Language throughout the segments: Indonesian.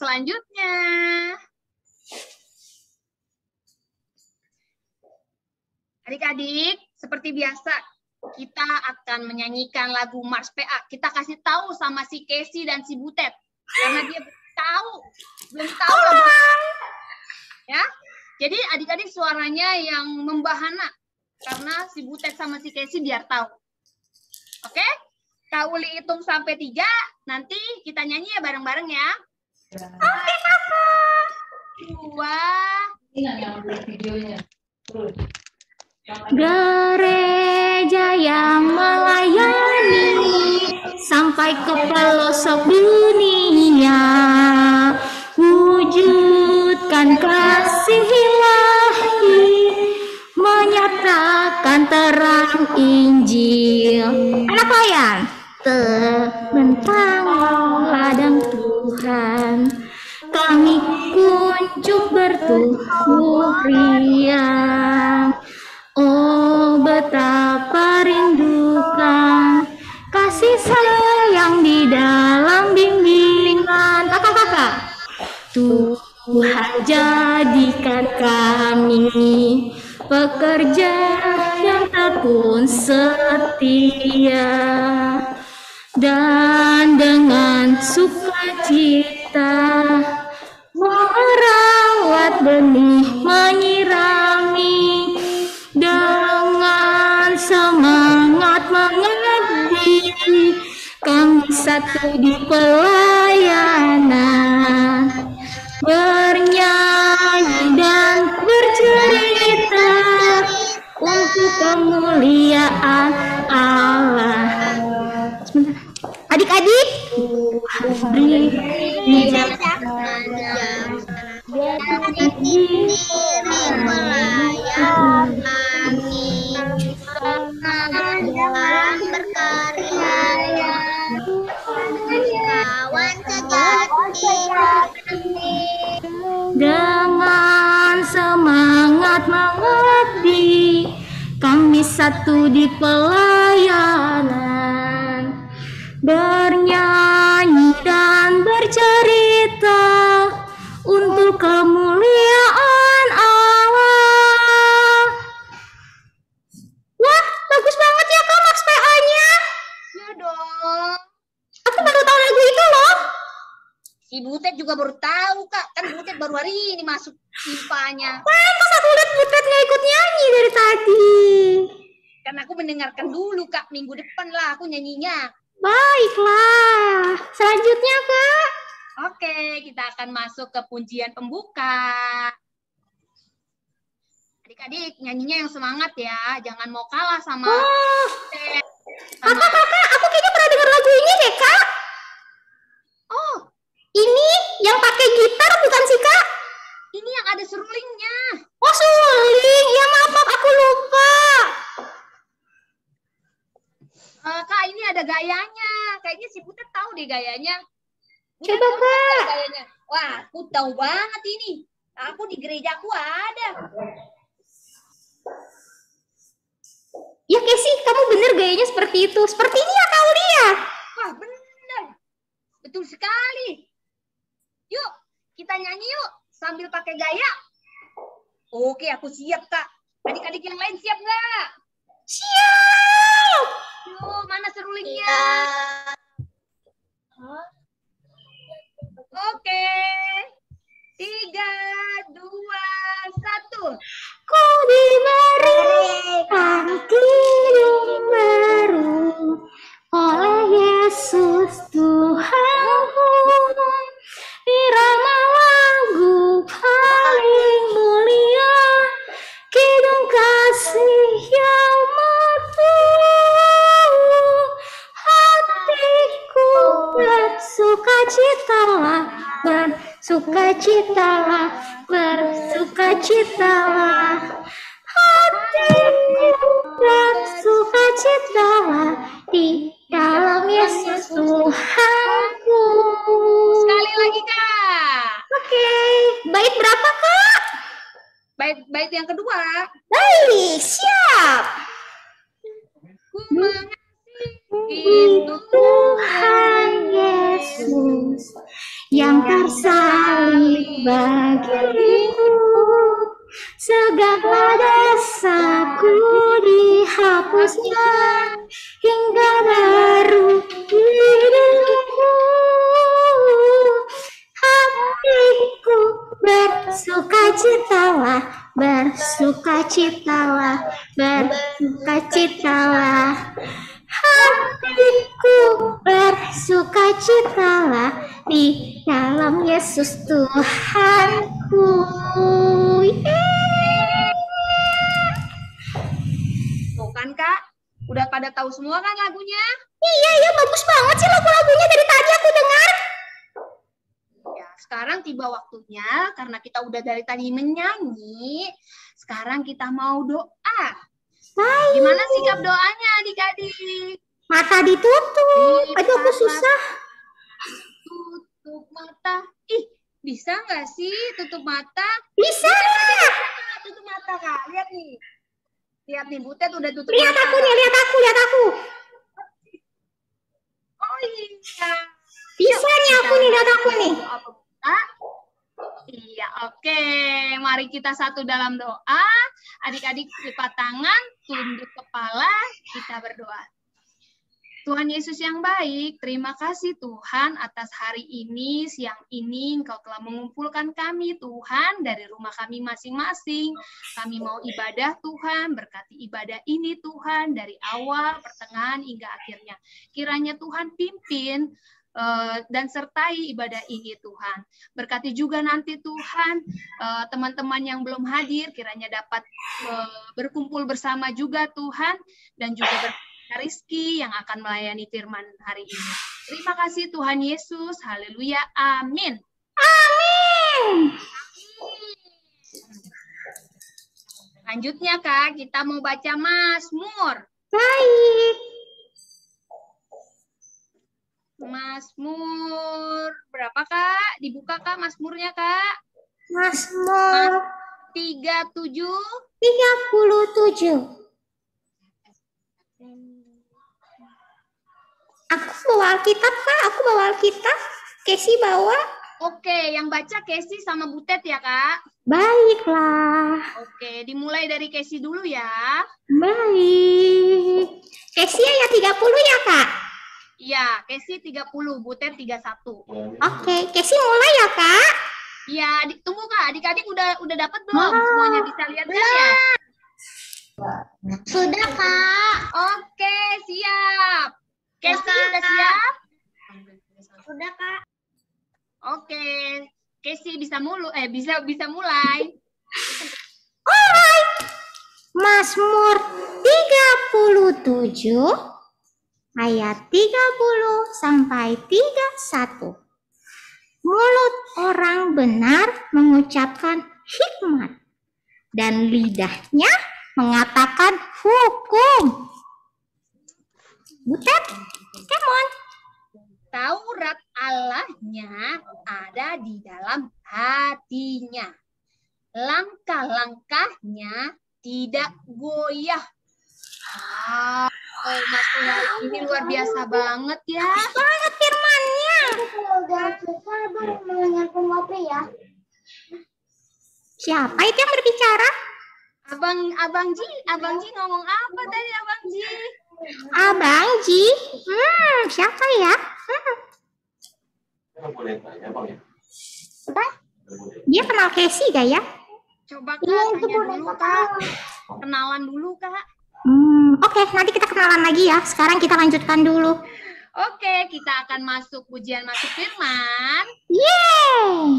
selanjutnya. Adik-adik, seperti biasa, kita akan menyanyikan lagu Mars PA. Kita kasih tahu sama si Casey dan si Butet. Karena dia belum tahu lagu. Ya, jadi adik-adik suaranya yang membahana. Karena si Butet sama si Casey biar tahu. Oke? Kak Uli hitung sampai 3, nanti kita nyanyi ya bareng-bareng ya. Oke, Kakak. 2. Ini nggak videonya. Gereja yang melayani sampai ke pelosok dunia, wujudkan kasih ilahi, menyatakan terang Injil. Anak layang, terbentang ladang Tuhan, kami kuncup bertumbuh riang. Oh, betapa rindukan kasih sayang di dalam bimbingan. Kakak-kakak, Tuhan jadikan kami pekerja yang tekun setia, dan dengan sukacita merawat benih, menyirami, dengan semangat mengabdi, kami satu di pelayanan, bernyanyi dan bercerita untuk kemuliaan Allah. Sebentar. Adik-adik, beri dengan semangat mengabdi, kami satu di pelayanan, bernyanyi dan bercerita untuk kemuliaan Allah. Wah, bagus banget ya Kak Max PA-nya. Ya dong. Aku baru tahu lagu itu loh. Si Butet juga baru tahu, Kak. Kan Butet baru hari ini masuk IPA-nya. Pantas aku lihat Butet nggak ikut nyanyi dari tadi. Kan aku mendengarkan dulu, Kak. Minggu depan lah aku nyanyinya. Baiklah. Selanjutnya, Kak. Oke, kita akan masuk ke pujian pembuka. Adik-adik, nyanyinya yang semangat ya. Jangan mau kalah sama Butet. Kakak, aku kayaknya pernah dengar lagu ini deh, Kak. Oh, ini yang pakai gitar bukan sih, Kak? ini yang ada serulingnya. Oh, suling. Ya, maaf, aku lupa. Kak, ini ada gayanya. Kayaknya si Butet tahu deh gayanya. Butet Coba, tahu nggak Kak. gayanya? Wah, aku tahu banget ini. Aku di gerejaku ada. Ya, Casey, kamu bener gayanya seperti itu. Seperti ini ya, Kak Ulia. Wah, benar. Betul sekali. Yuk, kita nyanyi yuk. Sambil pakai gaya. Oke, aku siap, Kak. Adik-adik yang lain siap nggak? Siap. Yuk, mana serulingnya? Oke. 3, 2, 1. Ku diberikan hidup baru oleh Yesus Tuhanku. Irama lagu paling mulia, kidung kasih yang merdu. Hatiku bersukacitalah, bersukacitalah, bersukacitalah. Hatiku bersukacitalah di dalam Yesus Tuhanku. Sekali lagi, Kak. Oke, bait berapa, Kak? Bait yang kedua. Baik, siap. Ku mengasihi Itu Tuhan Yesus yang tersayang. bagiku, segala dosaku dihapusnya, hingga baru hidupku. Hatiku bersukacitalah, bersukacitalah, bersukacitalah. Hatiku bersukacitalah di dalam Yesus Tuhanku. Tuh kan Kak, udah pada tahu semua kan lagunya? Iya, bagus banget sih lagu-lagunya dari tadi aku dengar. Ya, sekarang tiba waktunya karena kita udah dari tadi menyanyi, sekarang kita mau doa. Baik. Gimana sikap doanya adik-adik? Mata ditutup. Aduh, aku susah. Tutup mata. Ih, bisa nggak sih tutup mata? Bisa. Tutup mata Kak, lihat nih. Lihat nih, Butet udah tutup Lihat mata. aku nih, lihat aku. Oh iya. Bisa nih aku nih, lihat aku nih. Iya, oke. Mari kita satu dalam doa. Adik-adik lipat tangan, tunduk kepala, kita berdoa. Tuhan Yesus yang baik, terima kasih Tuhan atas hari ini, siang ini Engkau telah mengumpulkan kami Tuhan dari rumah kami masing-masing. Kami mau ibadah Tuhan, berkati ibadah ini Tuhan dari awal, pertengahan hingga akhirnya. Kiranya Tuhan pimpin dan sertai ibadah ini Tuhan. Berkati juga nanti Tuhan teman-teman yang belum hadir kiranya dapat berkumpul bersama juga Tuhan, dan juga Rizky yang akan melayani firman hari ini. Terima kasih Tuhan Yesus. Haleluya. Amin. Amin. Lanjutnya Kak, kita mau baca Mazmur. Baik. Mazmur berapa Kak? Dibuka Kak Mazmurnya Kak. Mazmur 37. Aku bawa Alkitab Kak, aku bawa Alkitab. Kesi bawa. Oke, yang baca Kesi sama Butet ya Kak. Baiklah. Oke, dimulai dari Kesi dulu ya. Baik. Kesi ayat 30 ya Kak? Iya, Kesi 30, Butet 31. Oke, Kesi mulai ya Kak? Iya, tunggu Kak, adik-adik udah dapat belum? Semuanya bisa lihat kan ya? Sudah Kak. Oke, siap. Kesi udah siap? Sudah Kak. Oke, Kesi bisa mulai. Alright. Mazmur 37 ayat 30 sampai 31. Mulut orang benar mengucapkan hikmat dan lidahnya mengatakan hukum. Butet, come on. Taurat Allahnya ada di dalam hatinya. Langkah-langkahnya tidak goyah. Mas Unggal ini luar biasa banget ya. Banget firmannya. Siapa itu yang berbicara? Abang Ji ngomong apa tadi Abang Ji? Abang Ji? Siapa ya? Dia kenal Casey gak ya? Coba Kak, tanya dulu Kak. Kenalan dulu Kak. Oke, nanti kita kenalan lagi ya. Sekarang kita lanjutkan dulu. Oke, kita akan masuk pujian masuk firman. Yeay!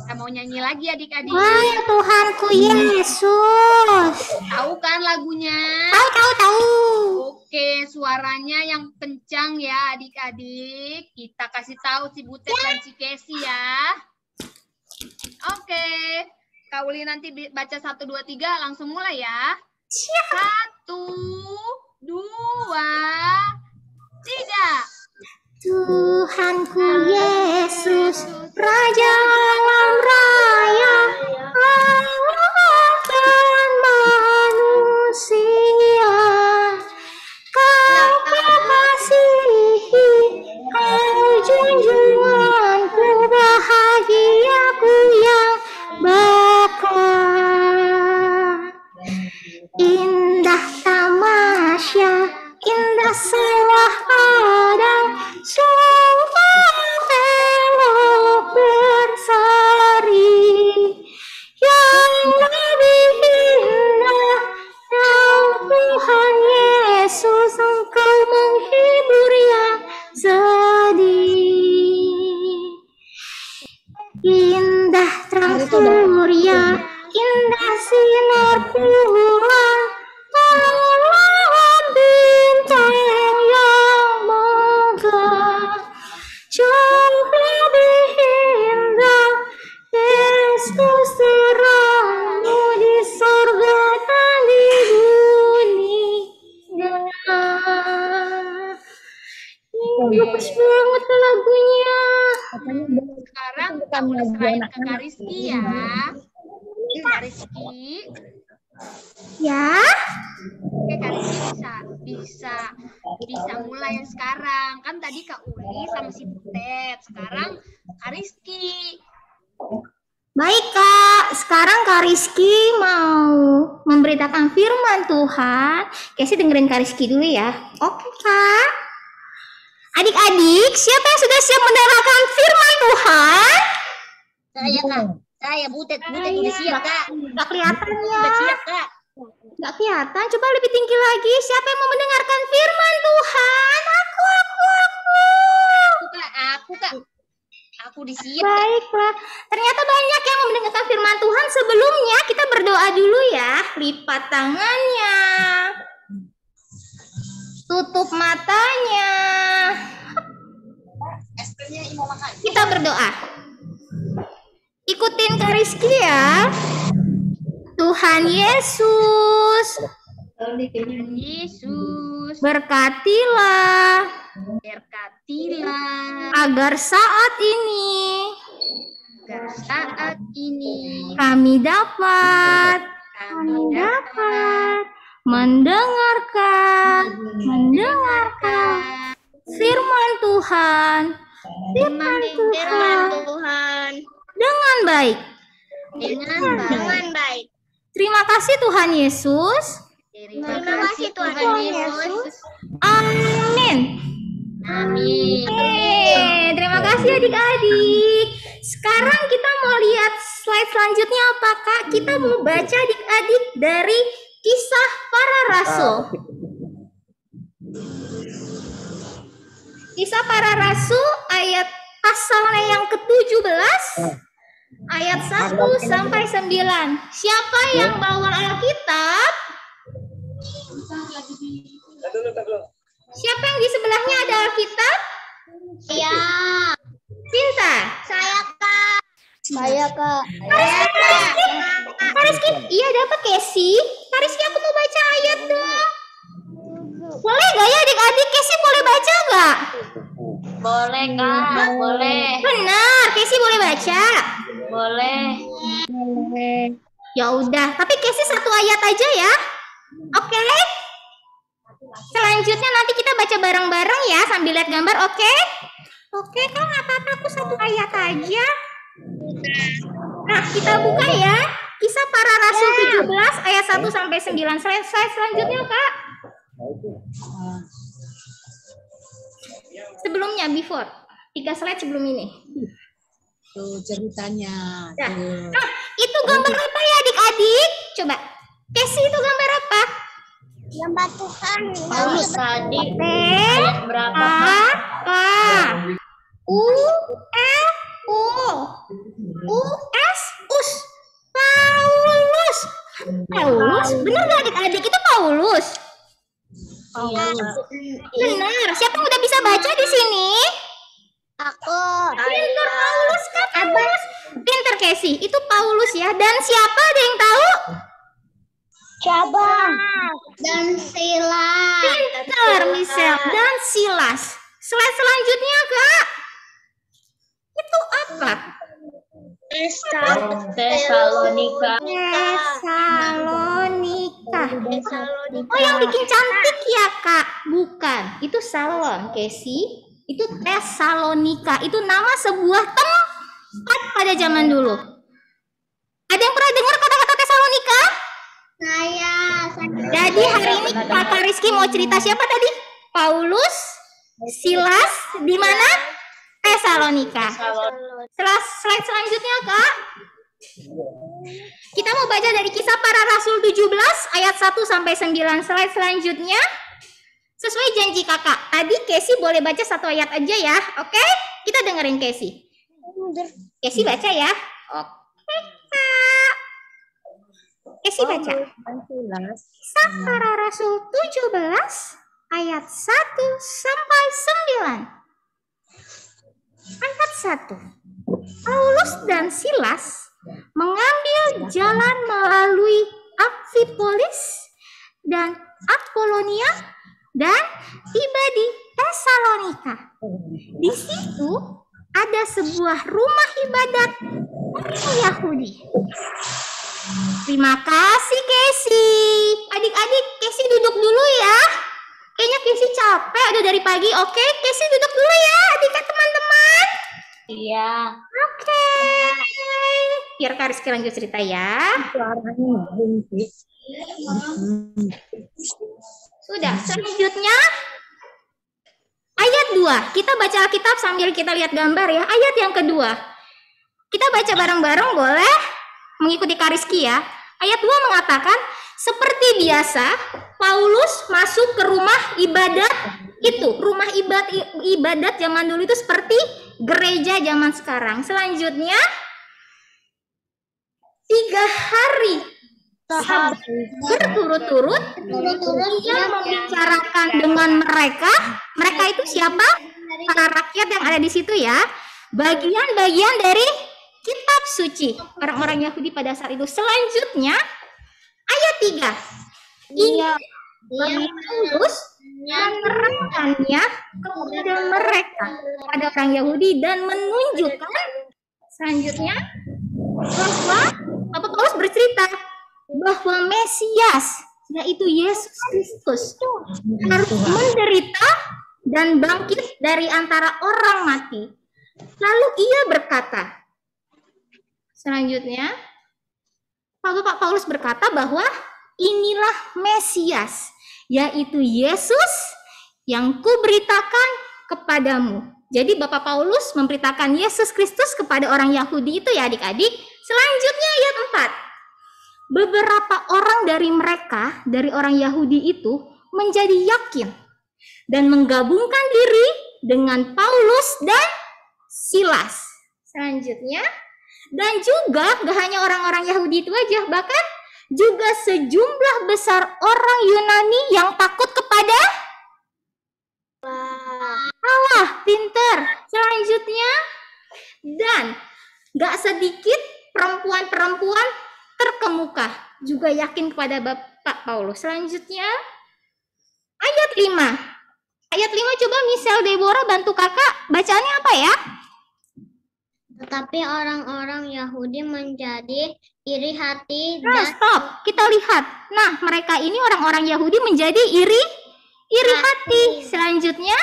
Kita mau nyanyi lagi adik-adik. Wah, Tuhanku Yesus. Tahu kan lagunya? Tahu. Oke, suaranya yang kencang ya adik-adik. Kita kasih tahu si Butet dan si Casey ya. Oke, Kak Uli nanti baca 1, 2, 3 langsung mulai ya. 1, 2, 3. Tuhanku Yesus, Raja alam raya, Allah dan manusia, Kau mengasihi, Kau indah sinar bulan, lawan bintang yang megah, jauh lebih indah Yesus terangmu di surga dan di dunia. Bagus banget lagunya. Sekarang kita udah serahin ke Kak Rizky ya. Kak Rizky. Ya. Oke, Kak Rizky bisa mulai yang sekarang. Kan tadi Kak Uli sama si Butet. Sekarang Kak Rizky. Baik Kak, sekarang Kak Rizky mau memberitakan firman Tuhan. Kasih dengerin Kak Rizky dulu ya. Oke Kak. Adik-adik, siapa yang sudah siap mendengarkan firman Tuhan? Saya Kak, saya Butet udah siap Kak. Gak kelihatan ya. Udah siap Kak. Gak kelihatan, coba lebih tinggi lagi. Siapa yang mau mendengarkan firman Tuhan? Aku. Aku Kak. Aku disiap. Baiklah, ternyata banyak yang mau mendengarkan firman Tuhan. Sebelumnya kita berdoa dulu ya. Lipat tangannya, tutup matanya. Kita berdoa. Ikutin Kak Rizky ya. Tuhan Yesus, berkatilah agar saat ini kami dapat mendengarkan firman Tuhan dengan baik. Terima kasih Tuhan Yesus. Terima kasih Tuhan Yesus. Amin. Amin. Terima kasih adik-adik. Sekarang kita mau lihat slide selanjutnya apa Kak? Kita mau baca adik-adik dari Kisah Para Rasul. Kisah Para Rasul ayat pasalnya yang ke-17 ayat 1 sampai 9. Siapa yang bawa Alkitab? Siapa yang di sebelahnya ada Alkitab? Saya. Cinta. Saya Kak. Saya Kak. Kak Rizky, iya dapat Casey. Kak Rizky, aku mau baca ayat dong. Boleh gak ya adik-adik? Casey boleh baca gak? Boleh Kak. Boleh. Benar, Casey boleh baca. Boleh. Ya udah, tapi Casey satu ayat aja ya. Oke. Selanjutnya nanti kita baca bareng-bareng ya sambil lihat gambar, oke? Oke, kalau nggak apa-apa aku satu ayat aja. Nah, kita buka ya. Kisah Para Rasul 17 ayat 1 sampai 9. Slide selanjutnya, Kak. Sebelumnya, before. 3 slide sebelum ini. Tuh ceritanya. Nah, itu gambar apa ya adik-adik? Coba. Casey, itu gambar apa? Gambar Tuhan. Paulus tadi. Berapa? Paulus. Paulus, benar nggak adik-adik itu Paulus? Benar. Siapa yang udah bisa baca di sini? Aku. Pinter Paulus kan? Paulus. Pinter Casey. Itu Paulus ya. Dan siapa ada yang tahu? Cabang. Dan Silas. Pinter Michelle dan Silas. Slide selanjutnya Kak. Itu apa? Tesalonika. Oh, yang bikin cantik ya Kak? Bukan. Itu Salon, Casey. Itu Tesalonika. Itu nama sebuah tempat pada zaman dulu. Ada yang pernah dengar kata-kata Tesalonika? Saya. Jadi hari ini Kakak Rizky mau cerita siapa tadi? Paulus, Silas, di mana? Tesalonika. Slide selanjutnya Kak. Kita mau baca dari Kisah Para Rasul 17 ayat 1 sampai 9. Slide selanjutnya. Sesuai janji Kakak. Tadi Casey boleh baca satu ayat aja ya. Oke? Kita dengerin Casey. Casey baca ya. Oke Kak. Kesi baca. Safara Rasul 17 ayat 1 sampai 9. Ayat 1. Paulus dan Silas mengambil jalan melalui Amfipolis dan Apolonia dan tiba di Tesalonika. Di situ ada sebuah rumah ibadat orang Yahudi. Terima kasih Kesi. Adik-adik, Kesi duduk dulu ya. Kayaknya Kesi capek udah dari pagi. Oke, Kesi duduk dulu ya, adik teman-teman. Iya. Oke. Biar Kak Rizky lanjut cerita ya. Sudah, selanjutnya ayat 2. Kita baca Alkitab sambil kita lihat gambar ya. Ayat yang kedua. Kita baca bareng-bareng boleh mengikuti Kak Rizky ya. Ayat 2 mengatakan, seperti biasa Paulus masuk ke rumah ibadat itu. Rumah ibadat zaman dulu itu seperti gereja zaman sekarang. Selanjutnya 3 hari berturut-turut ia membicarakan dengan mereka. Mereka itu siapa? Para rakyat yang ada di situ ya. Bagian-bagian dari kitab suci orang-orang Yahudi pada saat itu. Selanjutnya ayat 3. Ia Paulus menerangkannya kepada mereka, pada orang Yahudi, dan menunjukkan selanjutnya bahwa Bapak Paulus bercerita bahwa Mesias, yaitu Yesus Kristus, harus menderita dan bangkit dari antara orang mati. Lalu ia berkata, selanjutnya Bapak Paulus berkata bahwa inilah Mesias, yaitu Yesus yang kuberitakan kepadamu. Jadi Bapak Paulus memberitakan Yesus Kristus kepada orang Yahudi itu ya adik-adik. Selanjutnya ayat 4. Beberapa orang dari mereka, dari orang Yahudi itu, menjadi yakin dan menggabungkan diri dengan Paulus dan Silas. Selanjutnya, dan juga gak hanya orang-orang Yahudi itu aja, bahkan juga sejumlah besar orang Yunani yang takut kepada Allah. Pinter. Selanjutnya, dan gak sedikit perempuan-perempuan terkemuka juga yakin kepada Bapak Paulus. Selanjutnya ayat 5. Ayat 5 coba Michelle Deborah bantu kakak. Bacaannya apa ya? Tetapi orang-orang Yahudi menjadi iri hati Nah, stop. Kita lihat. Nah, mereka ini orang-orang Yahudi menjadi iri hati. Selanjutnya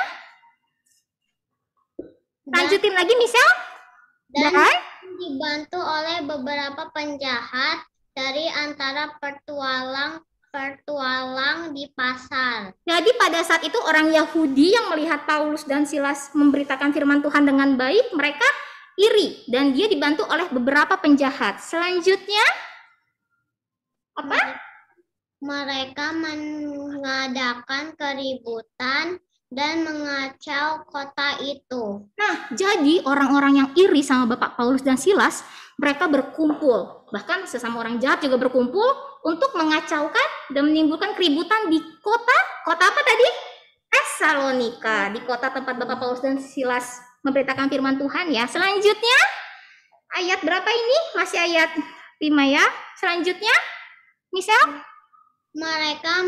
lanjutin lagi Michelle. dan Dan dibantu oleh beberapa penjahat dari antara pertualang di pasar. jadi pada saat itu orang Yahudi yang melihat Paulus dan Silas memberitakan firman Tuhan dengan baik, mereka iri dan dia dibantu oleh beberapa penjahat. Selanjutnya apa? Mereka mengadakan keributan dan mengacau kota itu. Nah, jadi orang-orang yang iri sama Bapak Paulus dan Silas, mereka berkumpul. Bahkan sesama orang jahat juga berkumpul untuk mengacaukan dan menimbulkan keributan di kota apa tadi? Tesalonika, di kota tempat Bapak Paulus dan Silas memberitakan firman Tuhan ya. Selanjutnya, ayat berapa ini? Masih ayat 5 ya. Selanjutnya, Michelle? Mereka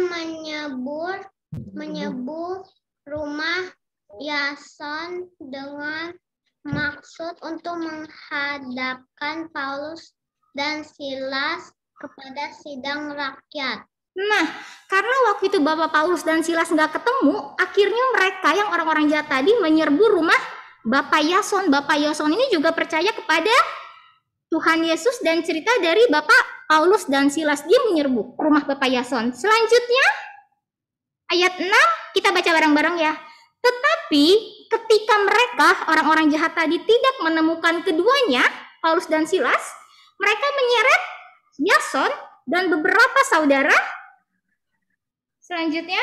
menyebut rumah Yason dengan maksud untuk menghadapkan Paulus dan Silas kepada sidang rakyat. Nah, karena waktu itu Bapak Paulus dan Silas nggak ketemu, akhirnya mereka yang orang-orang jahat tadi menyerbu rumah Bapak Yason. Bapak Yason ini juga percaya kepada Tuhan Yesus dan cerita dari Bapak Paulus dan Silas. Dia menyerbu rumah Bapak Yason. Selanjutnya, ayat 6, kita baca bareng-bareng ya. Tetapi ketika mereka, orang-orang jahat tadi tidak menemukan keduanya, Paulus dan Silas, mereka menyeret Yason dan beberapa saudara selanjutnya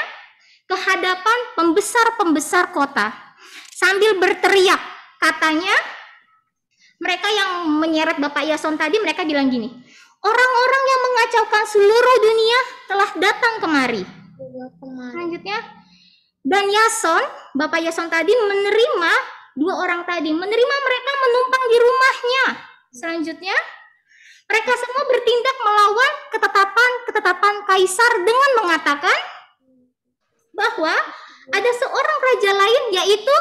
ke hadapan pembesar-pembesar kota sambil berteriak. Katanya mereka yang menyeret Bapak Yason tadi, mereka bilang gini, orang-orang yang mengacaukan seluruh dunia telah datang kemari. Selanjutnya, dan Yason, Bapak Yason tadi menerima dua orang tadi, menerima mereka menumpang di rumahnya. Selanjutnya, mereka semua bertindak melawan ketetapan Kaisar dengan mengatakan bahwa ada seorang raja lain, yaitu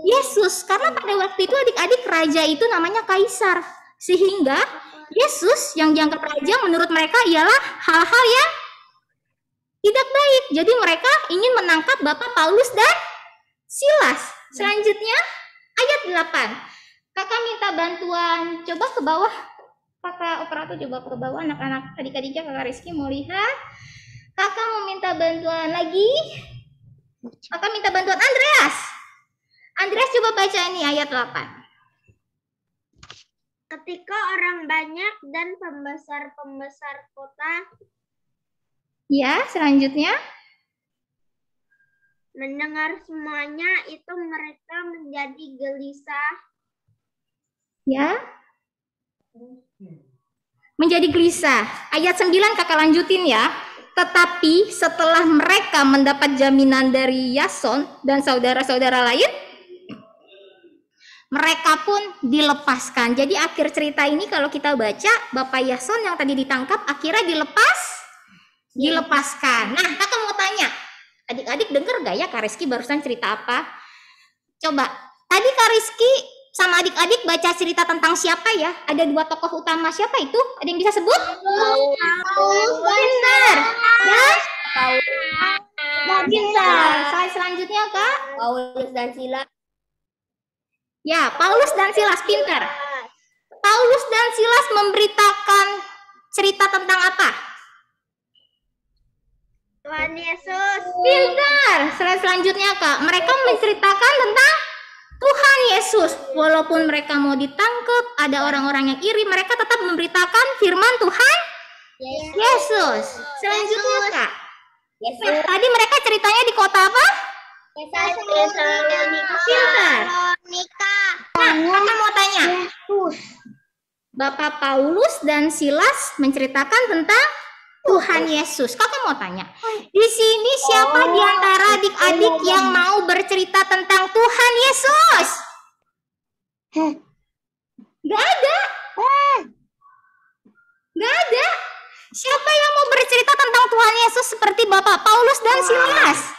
Yesus. Karena pada waktu itu adik-adik, raja itu namanya Kaisar. Sehingga Yesus yang dianggap raja menurut mereka ialah hal-hal yang tidak baik. Jadi mereka ingin menangkap Bapak Paulus dan Silas. Selanjutnya ayat 8. Kakak minta bantuan. Coba ke bawah. Kakak operator coba ke bawah. Anak-anak adik-adiknya Kakak Rizky mau lihat. Kakak mau minta bantuan lagi. Kakak minta bantuan Andreas. Andreas coba baca ini ayat 8. Ketika orang banyak dan pembesar-pembesar kota Ya, selanjutnya. mendengar semuanya itu, mereka menjadi gelisah. Ya. Menjadi gelisah. Ayat 9 kakak lanjutin ya. Tetapi setelah mereka mendapat jaminan dari Yason dan saudara-saudara lain, mereka pun dilepaskan. Jadi akhir cerita ini kalau kita baca, Bapak Yason yang tadi ditangkap akhirnya dilepaskan. Nah, kakak mau tanya, adik-adik dengar gak ya Kak Rizky barusan cerita apa? Coba, tadi Kak Rizky sama adik-adik baca cerita tentang siapa ya? Ada dua tokoh utama, siapa itu? Ada yang bisa sebut? Benar. Dan pintar. Slide selanjutnya Kak. Paulus dan Silas. Ya, Paulus dan Silas, pintar. Paulus dan Silas memberitakan cerita tentang apa? Tuhan Yesus. Pintar. Slide selanjutnya Kak. Mereka menceritakan tentang Tuhan Yesus. Walaupun mereka mau ditangkap, ada orang-orang yang iri, mereka tetap memberitakan firman Tuhan Yesus. Selanjutnya Kak. Nah, tadi mereka ceritanya di kota apa? Pintar. Nah, kakak mau tanya. Bapak Paulus dan Silas menceritakan tentang Tuhan Yesus. Kakak mau tanya. Di sini siapa di antara adik-adik yang mau bercerita tentang Tuhan Yesus? Gak ada. Gak ada. Siapa yang mau bercerita tentang Tuhan Yesus seperti Bapak Paulus dan Silas?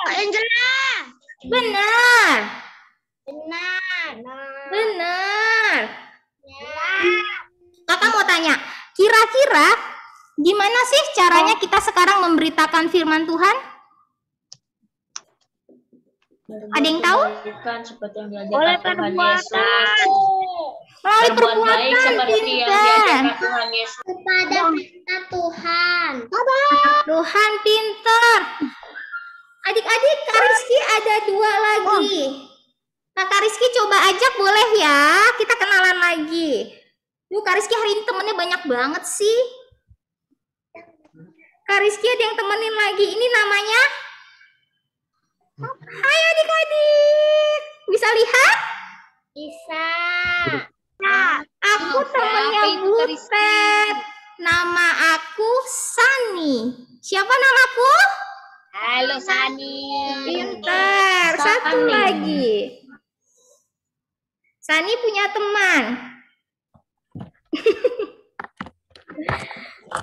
Angela. Benar. Benar. Kakak mau tanya, kira-kira gimana sih caranya kita sekarang memberitakan firman Tuhan? Ada yang tahu? Seperti yang Oleh diajarkan Tuhan perbuatan. Yesus. Melalui Berbuat baik perbuatan, seperti yang pintar. diajarkan Tuhan Yesus. Kepada perintah Tuhan. Tuhan pintar. Adik-adik, Kak Rizky ada dua lagi. Kak Rizky coba ajak boleh ya, kita kenalan lagi. Kak Rizky hari ini temennya banyak banget sih. Kak Rizky ada yang temenin lagi. Ini namanya? Hai adik-adik. Bisa lihat? Bisa. Aku temennya Butet. Nama aku Sani. Siapa namaku? Halo Sani. Pintar. Satu lagi. Sani punya teman.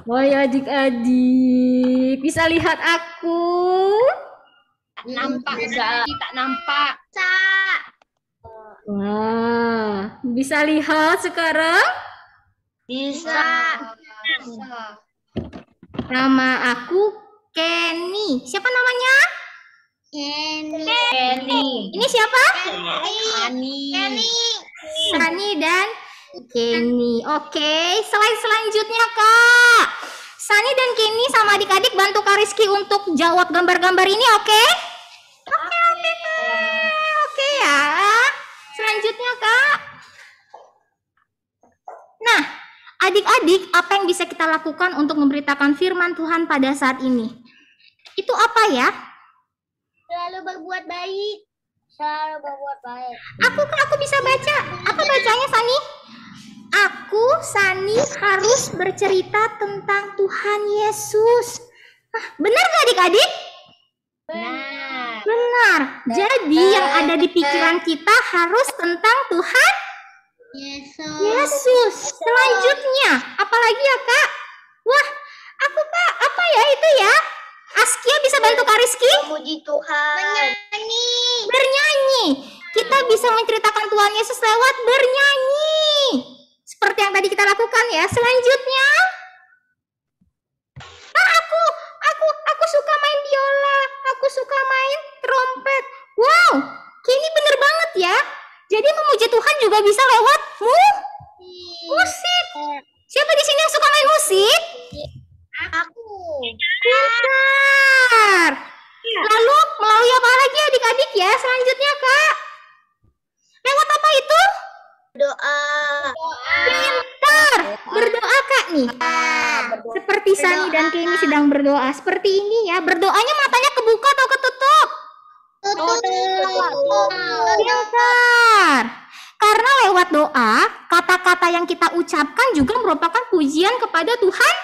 Woi adik-adik, bisa lihat aku? Nampak Sani, tak nampak. Wah, bisa lihat sekarang? Bisa. Nama aku Kenny. Siapa namanya? Kenny. Ini siapa? Sani. Sani dan Kenny. Oke, slide selanjutnya Kak. Sani dan Kenny sama adik-adik bantu Kak Rizky untuk jawab gambar-gambar ini, oke? Oke Kak. Oke ya. Selanjutnya Kak. Nah, adik-adik, apa yang bisa kita lakukan untuk memberitakan firman Tuhan pada saat ini? Itu apa ya? Selalu berbuat baik. Selalu berbuat baik. Aku bisa baca. Apa bacanya Sani? Aku aku, Sani, harus bercerita tentang Tuhan Yesus. Benar nggak adik-adik? Benar. Benar. Jadi yang ada di pikiran kita harus tentang Tuhan Yesus. Selanjutnya, apalagi ya Kak? Wah, aku Kak, apa ya itu ya? Askia bisa bantu Kak Rizky? Memuji Tuhan. Bernyanyi. Kita bisa menceritakan Tuhan Yesus lewat bernyanyi. Seperti yang tadi kita lakukan ya. Selanjutnya, aku suka main biola. Aku suka main trompet. Wow, Kenny bener banget ya. Jadi memuji Tuhan juga bisa lewat musik. Siapa di sini yang suka main musik? Aku. Pintar. Lalu melalui apa lagi adik-adik ya? Selanjutnya Kak. Lewat apa itu? Doa. Pintar. Berdoa Kak nih. Seperti Sani dan Kenny sedang berdoa. Seperti ini ya. Berdoanya matanya kebuka atau ketutup? Pintar. Karena lewat doa, kata-kata yang kita ucapkan juga merupakan pujian kepada Tuhan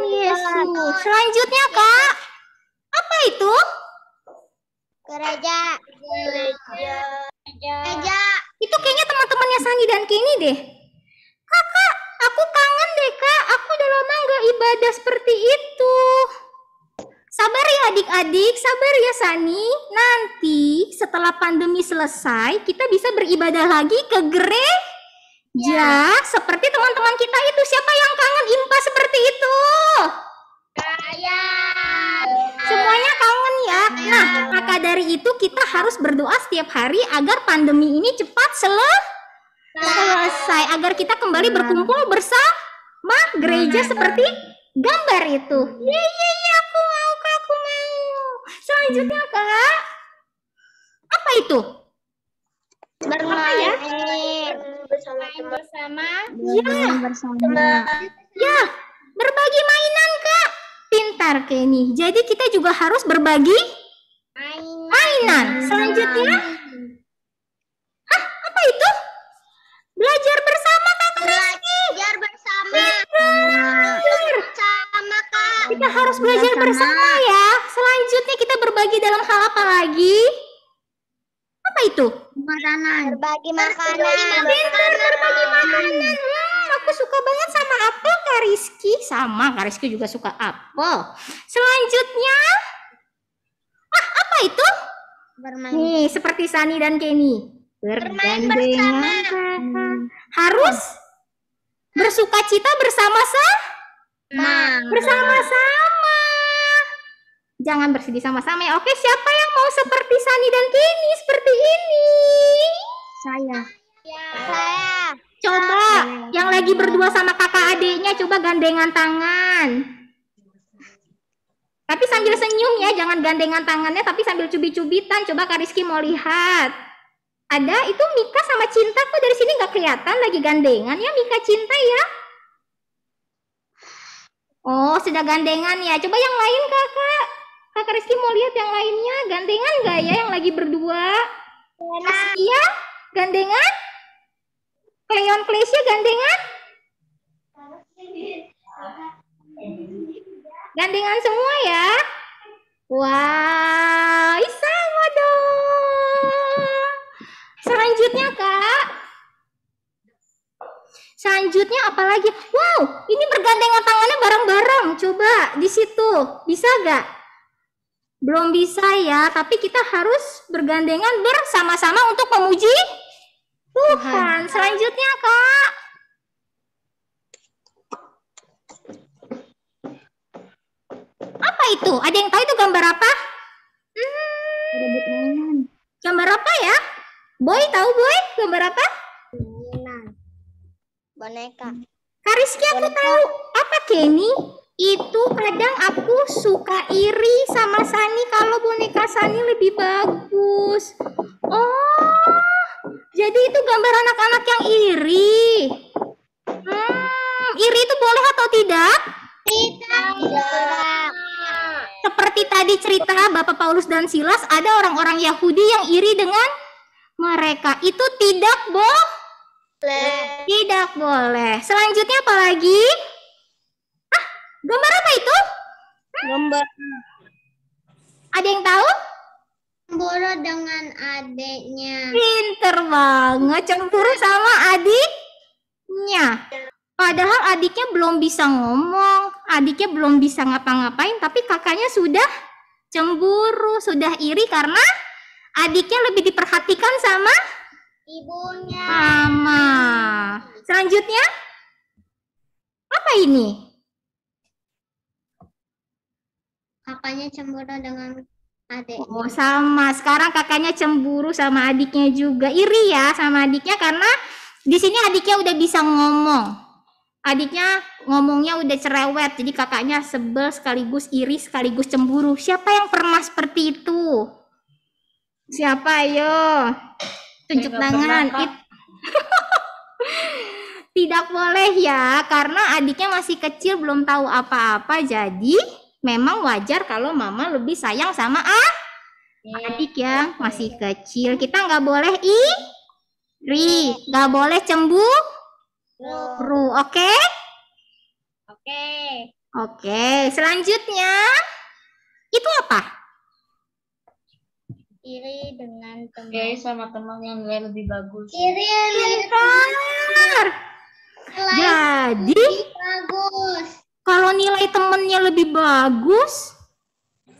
Yesus. Selanjutnya Kak, apa itu? Gereja. Itu kayaknya teman-temannya Sani dan Kenny deh. Kakak, aku kangen deh Kak. Aku udah lama nggak ibadah seperti itu. Sabar ya adik-adik, sabar ya Sani. Nanti setelah pandemi selesai, kita bisa beribadah lagi ke gereja. Seperti teman-teman kita itu. Siapa yang kangen impa seperti itu? Semuanya kangen ya. Nah, maka dari itu kita harus berdoa setiap hari agar pandemi ini cepat selesai. Agar kita kembali berkumpul bersama gereja seperti gambar itu. Iya, aku mau Kak, aku mau. Selanjutnya Kak, apa itu? Bermain bersama. Ya, berbagi mainan Kak. Pintar Kenny. Jadi kita juga harus berbagi mainan. Selanjutnya, apa itu? Belajar bersama Kak Rizky. Belajar bersama. Kak. Kita harus belajar bersama ya. Selanjutnya kita berbagi dalam hal apa lagi? Apa itu? Berbagi makanan. Pintar berbagi makanan. Aku suka banget sama apel Kak Rizky. Sama Kak Rizky juga suka apel. Selanjutnya, apa itu? Bermain. Nih, seperti Sani dan Kenny. Bergandengan kakak. Harus bersuka cita bersama-sama. Jangan bersedih sama-sama ya. Oke, siapa yang mau seperti Sani dan Kenny seperti ini? Saya. Coba yang lagi berdua sama kakak adiknya coba gandengan tangan. Tapi sambil senyum ya, jangan gandengan tangannya tapi sambil cubit-cubitan. Coba Kak Rizky mau lihat. Ada itu Mika sama Cinta kok dari sini nggak kelihatan lagi gandengan ya Mika Cinta ya. Oh, sudah gandengan ya. Coba yang lain Kakak. Kakak Rizky mau lihat yang lainnya. Gandengan nggak ya yang lagi berdua? Askia, gandengan? Cleon Klesia gandengan? Gandengan semua ya? Wah, sama dong. Selanjutnya Kak. Selanjutnya apa lagi? Wow, ini bergandengan tangannya bareng-bareng. Coba di situ. Bisa gak? Belum bisa ya, tapi kita harus bergandengan bersama-sama untuk memuji Tuhan. Selanjutnya Kak. Apa itu? Ada yang tahu itu gambar apa? Gambar apa ya? Boy tahu Boy? Gambar apa? Boneka. Kak Rizky aku tahu. Apa Kenny? Itu kadang aku suka iri sama Sani kalau boneka Sani lebih bagus. Oh, jadi itu gambar anak-anak yang iri. Iri itu boleh atau tidak? Tidak. Seperti tadi cerita Bapak Paulus dan Silas, ada orang-orang Yahudi yang iri dengan mereka. Itu tidak Tidak boleh. Selanjutnya apa lagi? Gambar apa itu? Gambar Ada yang tahu? Cemburu dengan adiknya. Pinter banget, cemburu sama adiknya. Padahal adiknya belum bisa ngomong, adiknya belum bisa ngapa-ngapain, tapi kakaknya sudah cemburu, sudah iri karena adiknya lebih diperhatikan sama Ibunya. mama. Selanjutnya, apa ini? Kakaknya cemburu dengan adiknya. Oh, sama. Sekarang kakaknya cemburu sama adiknya juga. Iri ya sama adiknya karena di sini adiknya udah bisa ngomong. Adiknya ngomongnya udah cerewet. Jadi kakaknya sebel sekaligus iri sekaligus cemburu. Siapa yang pernah seperti itu? Siapa? Ayo. Tunjuk tangan. Tidak boleh ya, karena adiknya masih kecil belum tahu apa-apa. Jadi memang wajar kalau mama lebih sayang sama adik yang masih kecil. Kita nggak boleh iri, nggak boleh cemburu, oke? Oke, selanjutnya itu apa? Iri dengan teman. sama teman yang nilai lebih bagus. Pintar. Jadi Bagus. kalau nilai temennya lebih bagus,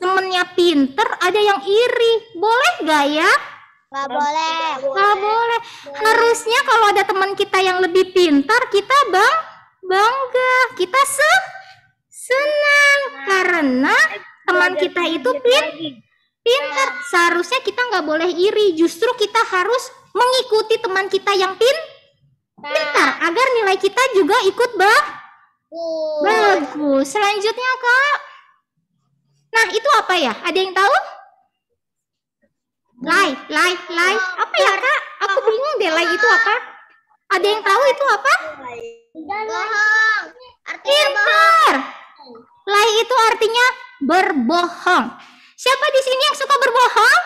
temennya pinter, ada yang iri, boleh gak ya? Nggak boleh. Nggak boleh. Harusnya kalau ada teman kita yang lebih pintar, kita bangga, kita senang karena teman kita itu pintar. Seharusnya kita nggak boleh iri, justru kita harus mengikuti teman kita yang pintar agar nilai kita juga ikut bagus. Selanjutnya Kak, nah itu apa ya? Ada yang tahu? Lai. Apa ya Kak? Aku bingung deh, lai itu apa? Ada yang tahu itu apa? Bohong. Pintar. Lai itu artinya berbohong. Siapa di sini yang suka berbohong?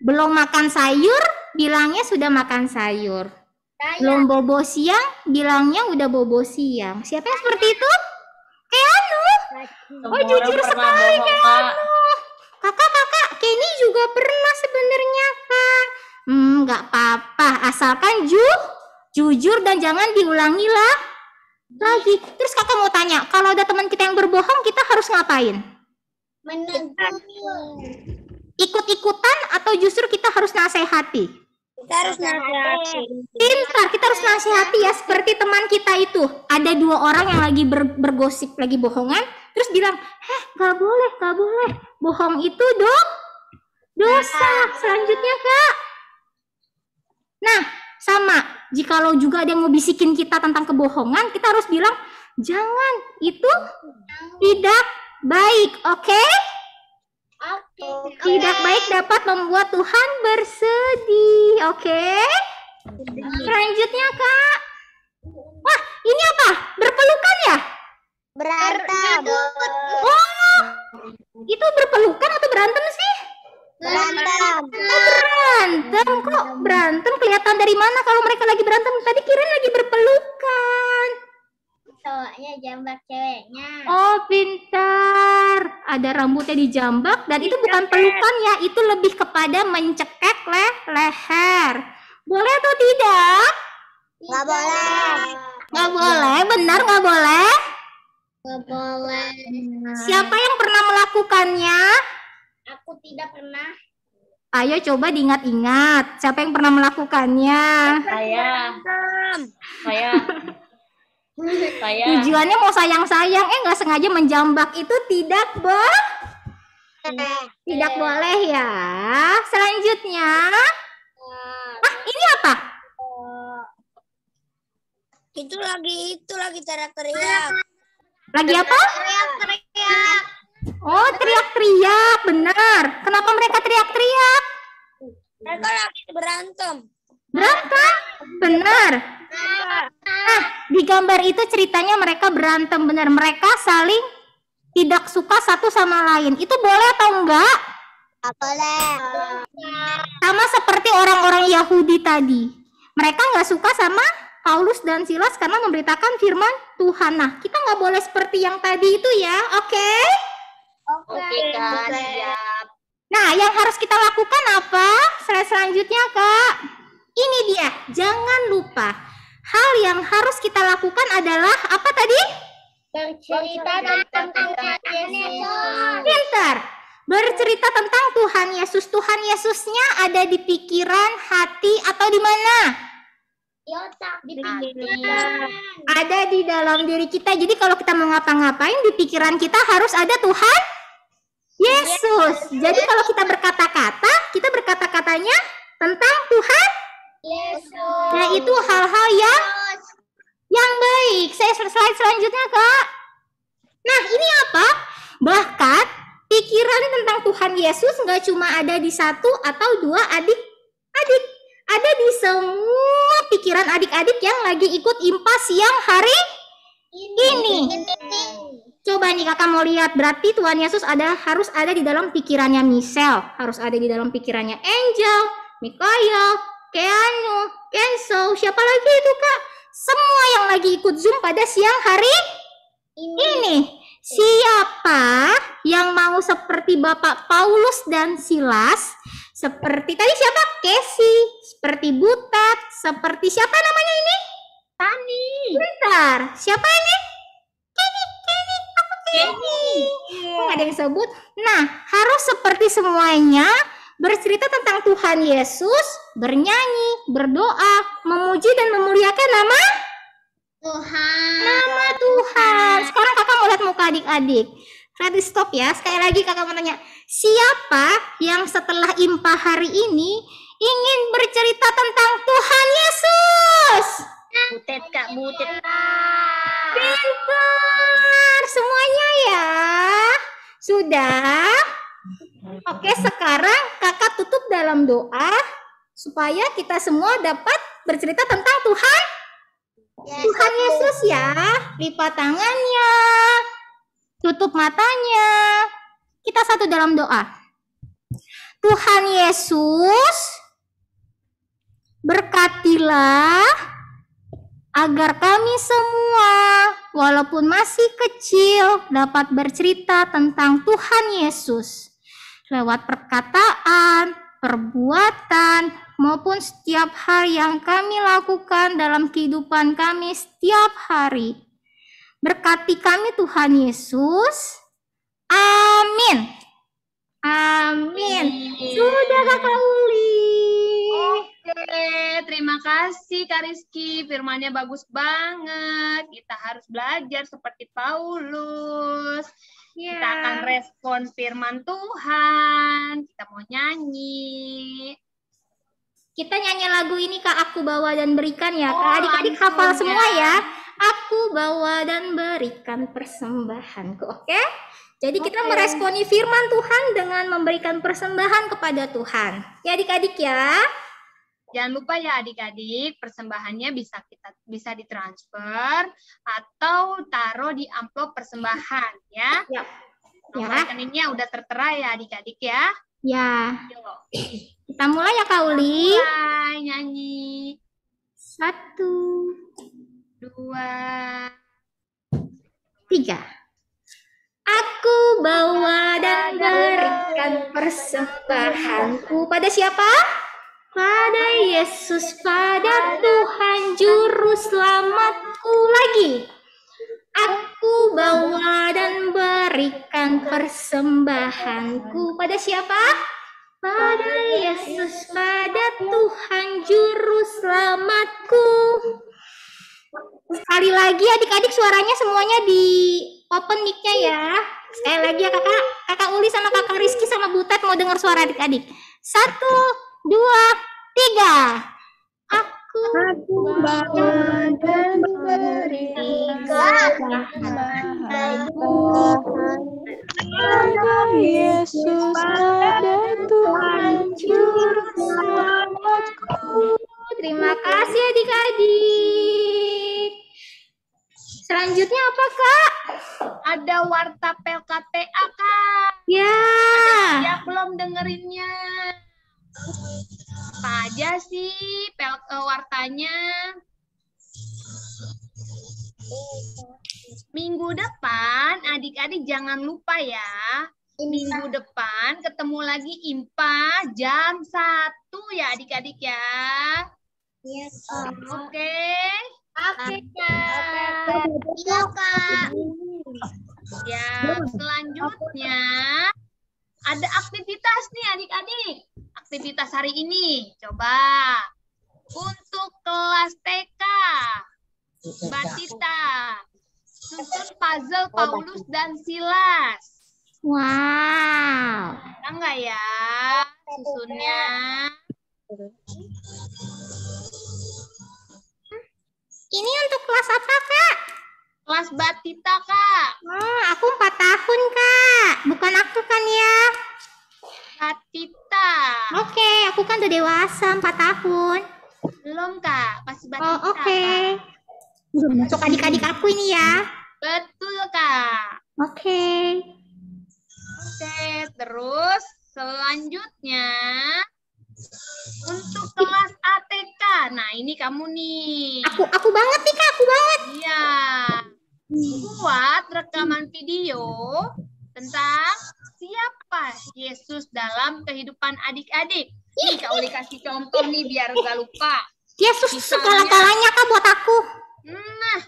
Belum makan sayur, bilangnya sudah makan sayur. Belum bobo siang, bilangnya udah bobo siang. Siapa yang seperti itu? Keanu. Oh, jujur sekali Keanu. Kakak, Kenny juga pernah sebenarnya Kak. Nggak apa-apa, asalkan jujur dan jangan diulangi lagi. Terus kakak mau tanya, kalau ada teman kita yang berbohong, kita harus ngapain? Menegur. Ikut-ikutan atau justru kita harus nasihati? Kita harus nasihati. Pintar, kita harus nasihati ya. Seperti teman kita itu, ada 2 orang yang lagi bergosip, lagi bohongan, terus bilang, nggak boleh, bohong itu dosa. Selanjutnya Kak, nah sama, jikalau juga ada yang mau bisikin kita tentang kebohongan, kita harus bilang, jangan, itu tidak baik, oke? Tidak baik dapat membuat Tuhan bersedih, oke? Selanjutnya Kak, wah ini apa? Berpelukan ya? Berantem. Oh, itu berpelukan atau berantem sih? Berantem. Berantem, kok berantem kelihatan dari mana kalau mereka lagi berantem? Tadi kirain lagi berpelukan. Cowoknya jambak ceweknya. Oh, pintar. Ada rambutnya dijambak dan itu bukan pelukan ya, itu lebih kepada mencekek leher. Boleh atau tidak? Nggak boleh. Nggak boleh, benar nggak boleh? Nggak boleh. Siapa yang pernah melakukannya? Aku tidak pernah. Ayo coba diingat-ingat. Siapa yang pernah melakukannya? Saya. Tujuannya mau sayang-sayang, nggak sengaja menjambak, itu tidak boleh ya. Selanjutnya, ini apa? Itu lagi teriak-teriak. Lagi apa? Teriak-teriak. Oh, teriak-teriak, benar. Kenapa mereka teriak-teriak? Mereka lagi berantem. Berantem, benar. Nah, di gambar itu ceritanya mereka berantem, benar. Mereka saling tidak suka satu sama lain. Itu boleh atau enggak? Nggak boleh. Sama seperti orang-orang Yahudi tadi. Mereka nggak suka sama Paulus dan Silas karena memberitakan firman Tuhan. Nah, kita nggak boleh seperti yang tadi itu ya, oke? Oke, Kak, siap. Nah, yang harus kita lakukan apa? Slide selanjutnya, Kak. Ini dia, jangan lupa. Hal yang harus kita lakukan adalah apa tadi? Bercerita tentang Tuhan Yesus. Pintar. Bercerita tentang Tuhan Yesus. Tuhan Yesusnya ada di pikiran, hati, atau di mana? Di otak, di pikiran. Ada di dalam diri kita. Jadi kalau kita mau ngapa-ngapain, di pikiran kita harus ada Tuhan Yesus. Jadi kalau kita berkata-kata, kita berkata-katanya tentang Tuhan Yesus. Nah, itu hal-hal yang baik. Saya slide selanjutnya, Kak. Nah, ini apa? Bahkan pikiran tentang Tuhan Yesus nggak cuma ada di satu atau dua adik-adik. Ada di semua pikiran adik-adik yang lagi ikut IMPA siang hari ini. Coba nih kakak mau lihat, berarti Tuhan Yesus harus ada di dalam pikirannya Michelle, harus ada di dalam pikirannya Angel, Mikael, Keanu, Kenzo, siapa lagi itu kak? Semua yang lagi ikut Zoom pada siang hari ini. Siapa yang mau seperti Bapak Paulus dan Silas? Seperti tadi siapa? Casey, seperti Butet, seperti siapa namanya ini? Tani. Bentar, siapa ini? Kenny. Kok ada yang sebut? Nah, harus seperti semuanya bercerita tentang Tuhan Yesus, bernyanyi, berdoa, memuji dan memuliakan nama Tuhan. Sekarang kakak mau lihat muka adik-adik. Ready, stop ya. Sekali lagi kakak mau tanya, siapa yang setelah IMPA hari ini ingin bercerita tentang Tuhan Yesus? Butet, Kak, Butet. Pintar semuanya ya. Sudah. Oke, sekarang kakak tutup dalam doa supaya kita semua dapat bercerita tentang Tuhan Yesus ya. Lipat tangannya, tutup matanya. Kita satu dalam doa. Tuhan Yesus, berkatilah agar kami semua, walaupun masih kecil, dapat bercerita tentang Tuhan Yesus lewat perkataan, perbuatan, maupun setiap hal yang kami lakukan dalam kehidupan kami setiap hari. Berkati kami Tuhan Yesus. Amin. Amin. Sudah Kakak Uli. Oke, terima kasih Kak Rizky. Firmannya bagus banget. Kita harus belajar seperti Paulus. Ya. Kita akan respon firman Tuhan. Kita mau nyanyi. Kita nyanyi lagu ini Kak, Aku Bawa dan Berikan ya. Oh, Kak, adik-adik hafal langsung semua ya. ya. Aku bawa dan berikan persembahanku. Oke? Jadi kita meresponi firman Tuhan dengan memberikan persembahan kepada Tuhan. Ya adik-adik ya. Jangan lupa ya adik-adik, persembahannya bisa ditransfer atau taruh di amplop persembahan ya. Ya. Nomor Ya. rekeningnya udah tertera ya adik-adik ya. Ya. Yuk, Kita mulai ya Kak Uli. mulai nyanyi. 1, 2, 3. Aku bawa dan berikan persembahanku pada siapa? Pada Yesus, pada Tuhan Juru Selamatku lagi. Aku bawa dan berikan persembahanku pada siapa? Pada Yesus, pada Tuhan Juru Selamatku. Sekali lagi adik-adik suaranya semuanya di open mic-nya ya. Sekali lagi ya kakak Uli sama kakak Rizky sama Butet mau dengar suara adik-adik. 1, 2, 3. Aku bawa dan berikan pada Yesus, pada Tuhan Juru Selamatku. Terima kasih adik-adik. Selanjutnya apa Kak? ada warta PLKTA Kak. Ya. Siap belum dengerinnya? Apa aja sih wartanya? Minggu depan adik-adik jangan lupa ya. Minggu depan ketemu lagi IMPA jam 1 ya adik-adik ya. Iya, Oke. Oke, Kak. Iya, Kak. Ya, selanjutnya ada aktivitas nih adik-adik. Aktivitas hari ini. Coba. Untuk kelas TK. Batita. Susun puzzle Paulus dan Silas. Wow. Bisa nggak ya susunnya? Ini untuk kelas apa, Kak? Kelas Batita, Kak. Aku 4 tahun, Kak. Bukan aku kan ya? Batita. Oke, aku kan udah dewasa 4 tahun. Belum, Kak. Masih Batita. Oh, oke. Udah masuk adik-adik aku ini ya. Betul, Kak. Oke. Oke, terus selanjutnya untuk kelas ATK. Nah, ini kamu nih. Aku banget nih, Kak. Aku banget. Iya. Buat rekaman video tentang siapa Yesus dalam kehidupan adik-adik. Nih, Kak Uli kasih contoh nih biar nggak lupa. Yesus Misalnya- segala-galanya, Kak, buat aku. Nah,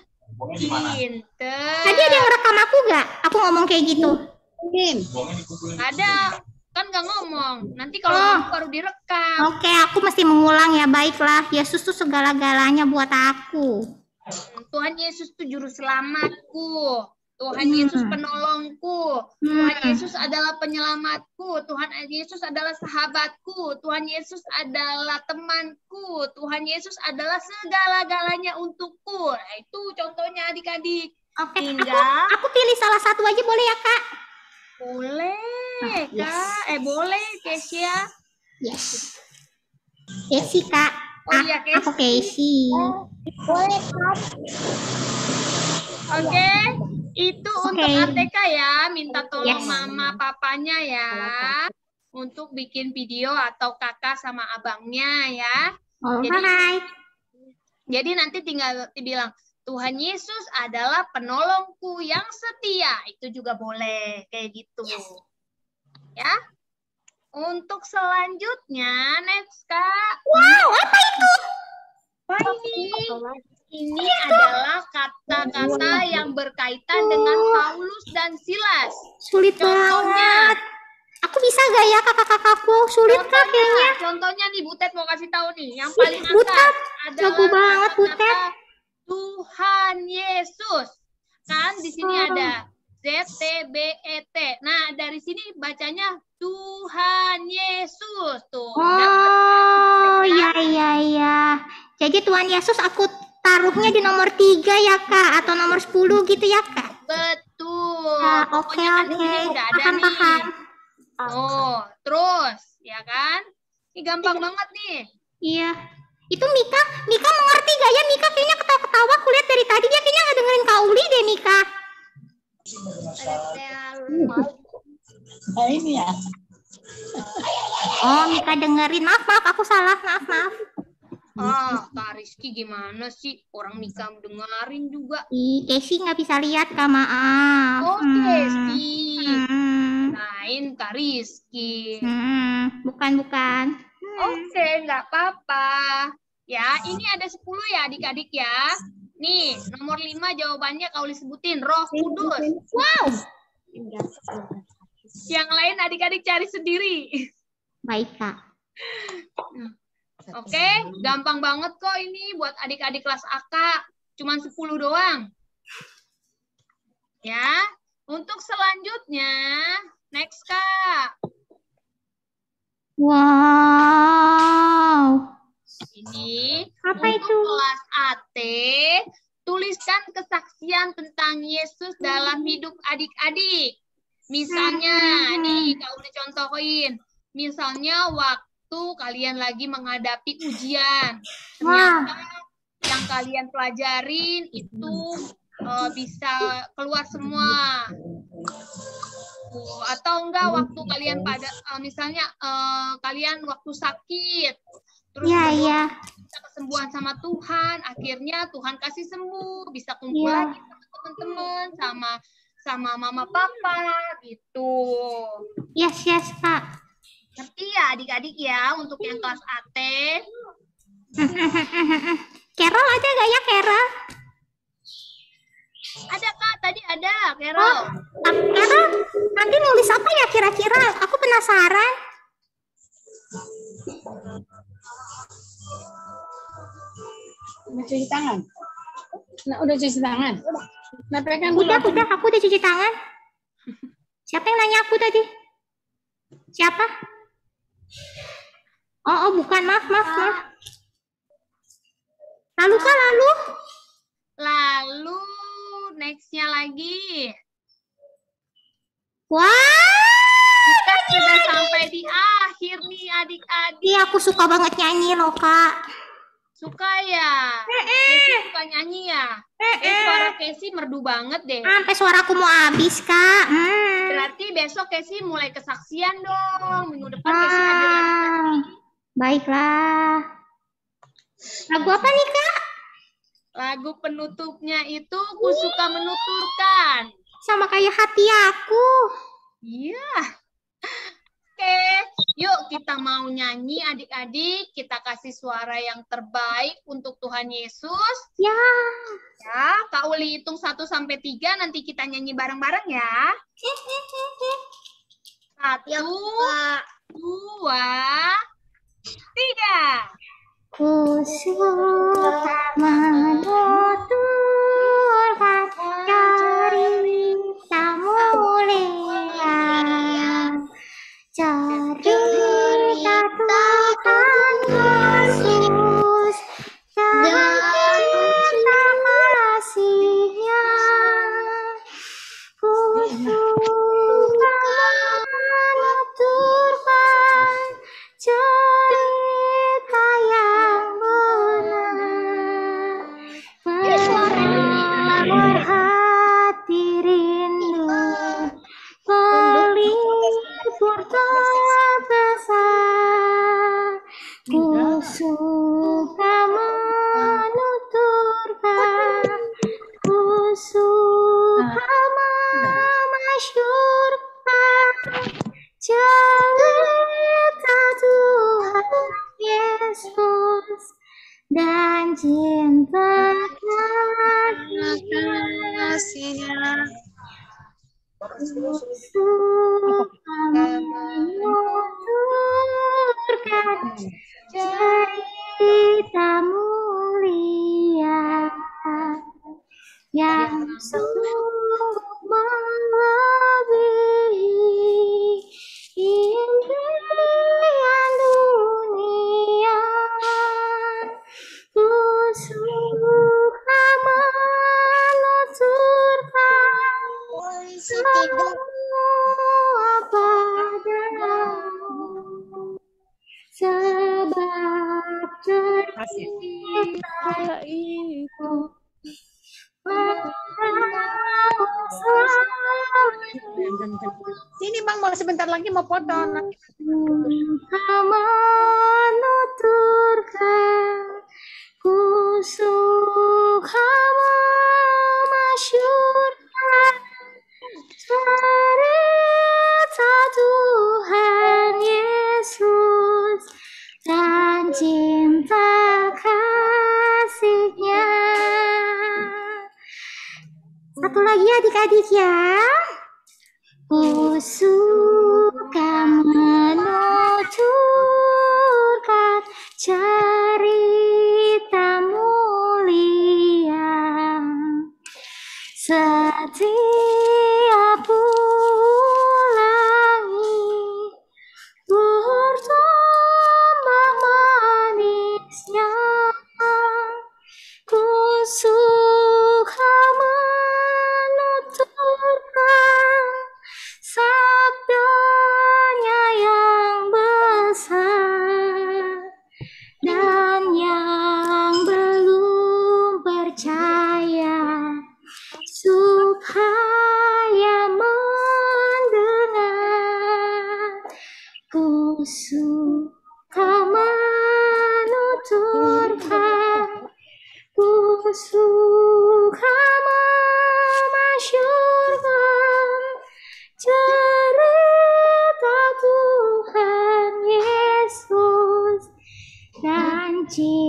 pinter. Tadi ada yang ngerekam aku nggak? Aku ngomong kayak gitu. Ada. Kan nggak ngomong. Nanti kalau Oh. ngomong baru direkam. Oke, aku mesti mengulang ya. Baiklah, Yesus tuh segala-galanya buat aku. Tuhan Yesus itu juru selamatku. Tuhan Yesus penolongku. Tuhan Yesus adalah penyelamatku. Tuhan Yesus adalah sahabatku. Tuhan Yesus adalah temanku. Tuhan Yesus adalah segala-galanya untukku. Nah, itu contohnya adik-adik. Oke, Tinggal aku pilih salah satu aja boleh ya, Kak? boleh, yes. Kak. Boleh, Kesia. Yes. Casey, Kak. Oh iya, Aku Casey. Boleh, Kak. Oke, itu untuk Oke. ATK ya. Minta tolong Yes. mama papanya ya. Untuk bikin video atau kakak sama abangnya ya. Alright. Jadi nanti tinggal dibilang, Tuhan Yesus adalah penolongku yang setia. Itu juga boleh, kayak gitu. Ya. Untuk selanjutnya, next, Kak. Wow, apa itu? Apa ini? Ini adalah kata-kata yang berkaitan dengan Paulus dan Silas. Sulit Contohnya. banget. Aku bisa gak ya kakak-kakakku? Sulit kak kayaknya. Contohnya nih, Butet mau kasih tahu nih. Yang paling Butet, atas jago banget, kata-kata Butet. Tuhan Yesus. Kan di sini Oh. ada ZTBET. Nah, dari sini bacanya Tuhan Yesus. Tuh. Oh, iya. Jadi Tuhan Yesus aku taruhnya di nomor 3 ya kak, atau nomor 10 gitu ya kak? Betul. Ah, oke, Pokoknya kan di oke. sini udah ada nih. Paham. Oh, terus, ya kan? Ini gampang banget nih. Iya. Itu Mika mengerti gak ya? Mika kayaknya ketawa-ketawa. Aku lihat dari tadi dia kayaknya nggak dengerin Kak Uli deh Mika. Ini ya. Oh Mika dengerin. Maaf aku salah. Maaf. Kak Rizky gimana sih? Orang Mika dengerin juga. Ih, Casey nggak bisa lihat kak, maaf. Oke sih. Hmm. Lain Kak Rizky. Bukan. Oke, nggak apa-apa. Ya, ini ada 10 ya adik-adik ya. Nih, nomor 5 jawabannya kau sebutin. Roh Kudus. Wow. Yang lain adik-adik cari sendiri. Baik kak. Oke, gampang banget kok ini buat adik-adik kelas AK. Cuman 10 doang. Ya, untuk selanjutnya, next Kak. Wow. Ini Apa untuk itu? kelas AT, tuliskan kesaksian tentang Yesus dalam hidup adik-adik. Misalnya, nih Kak udah contohin. Misalnya waktu kalian lagi menghadapi ujian. Ternyata yang kalian pelajarin itu bisa keluar semua. Atau enggak waktu kalian pada misalnya kalian waktu sakit terus Iya, berdoa iya. minta kesembuhan sama Tuhan, akhirnya Tuhan kasih sembuh, bisa kumpul Iya. lagi sama teman-teman, sama mama papa gitu. Yes, yes, Kak. Ngerti ya adik-adik ya untuk yang kelas AT? Carol ada gak ya, Carol? Ada Kak, tadi ada Carol. Carol, nanti nulis apa ya kira-kira? Aku penasaran. Udah cuci tangan. Nah, udah cuci tangan. Nah, pegang dulu. Udah, aku udah cuci tangan. Siapa yang nanya aku tadi? Siapa? Oh, bukan, maaf. Lalu Kak, Lalu nextnya lagi. Wah, Kita sudah sampai di akhir nih adik-adik. iya aku suka banget nyanyi loh, Kak. Suka ya? Kesi suka nyanyi ya? Suara Kesi merdu banget deh. Sampai suaraku mau habis, Kak. Berarti besok Kesi mulai kesaksian dong. Minggu depan Kesi hadir lagi. Baiklah. Lagu apa nih, Kak? Lagu penutupnya itu Ku Suka Menuturkan. Sama kayak hati aku. Iya. Oke, yuk kita mau nyanyi adik-adik. Kita kasih suara yang terbaik untuk Tuhan Yesus. Ya. Ya, Kak Uli hitung 1 sampai 3, nanti kita nyanyi bareng-bareng ya. 1, 2, 3. Ku suka menuturkan cerita mulia, cerita Tuhan Yesus, cerita kasih-Nya. Ku suka menuturkan cerita yang benar, berhati rindu, pelipur terbesar. Ku suka menuturkan, ku suka memasyurkan cerita Tuhan Yesus dan cinta kasih-Nya. Ku suka menuturkan cerita mulia yang sungguh melebihi impian dunia. Ku suka menuturkan semua padamu, sebab cerita itu Sini Bang, mau sebentar lagi mau foto. menuturkan, ku suka memasyurkan cerita Tuhan Yesus dan cinta kasih-Nya. Satu lagi adik-adik ya. Ku suka menuturkan cerita mulia, setiap ulangi bertambah manisnya. Ku suka menuturkan